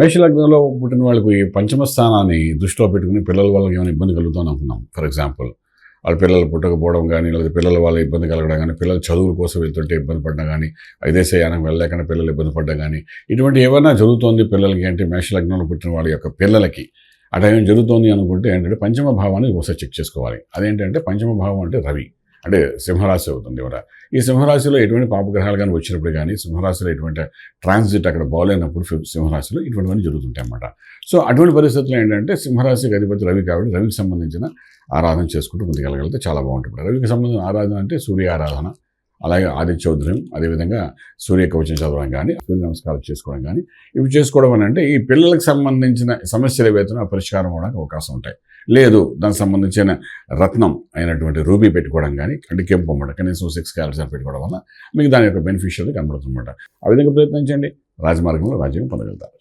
మేషలగ్నంలో పుట్టిన వాళ్ళకి ఈ పంచమ స్థానాన్ని దృష్టిలో పెట్టుకుని పిల్లల వల్ల ఏమైనా ఇబ్బంది కలుగుతాను అనుకున్నాం. ఫర్ ఎగ్జాంపుల్ వాళ్ళ పిల్లలు పుట్టకపోవడం కానీ, లేదా పిల్లల వల్ల ఇబ్బంది కలగడం కానీ, పిల్లలు చదువుల కోసం వెళ్తుంటే ఇబ్బంది పడడం కానీ, విదేశయానం వెళ్ళలేకుండా పిల్లలు ఇబ్బంది పడడం కానీ, ఇటువంటి ఏమైనా జరుగుతోంది పిల్లలకి అంటే మేషలగ్నంలో పుట్టిన వాళ్ళ యొక్క పిల్లలకి అటేం జరుగుతోంది అనుకుంటే ఏంటంటే పంచమ భావాన్ని ఒకసారి చెక్ చేసుకోవాలి. అదేంటంటే పంచమ భావం అంటే రవి, అంటే సింహరాశి అవుతుంది కూడా. ఈ సింహరాశిలో ఎటువంటి పాపగ్రహాలు కానీ వచ్చినప్పుడు కానీ, సింహరాశిలో ఎటువంటి ట్రాన్సిట్ అక్కడ బాగాలేనప్పుడు సింహరాశిలో ఇటువంటివన్నీ జరుగుతుంటాయి అన్నమాట. సో అటువంటి పరిస్థితుల్లో ఏంటంటే సింహరాశికి అధిపతి రవి కాబట్టి రవికి సంబంధించిన ఆరాధన చేసుకుంటూ ముందుకెళ్ళగలిగితే చాలా బాగుంటుంది. రవికి సంబంధించిన ఆరాధన అంటే సూర్య ఆరాధన, అలాగే ఆదిత్యోదయం, అదేవిధంగా సూర్య కవచం చదవడం కానీ, సూర్య నమస్కారం చేసుకోవడం కానీ, ఇవి చేసుకోవడం అని అంటే ఈ పిల్లలకు సంబంధించిన సమస్యల వేతన పరిష్కారం అవడానికి అవకాశం ఉంటాయి. లేదు దానికి సంబంధించిన రత్నం అయినటువంటి రూబీ పెట్టుకోవడం కానీ, అంటే కెంపు అన్నమాట, కనీసం 6 క్యారెట్స్ పెట్టుకోవడం వల్ల మీకు దాని యొక్క బెనిఫిషియల్ కనబడుతుందన్నమాట. ఆ విధంగా ప్రయత్నించండి, రాజమార్గంలో రాజ్యం పొందగలుగుతారు.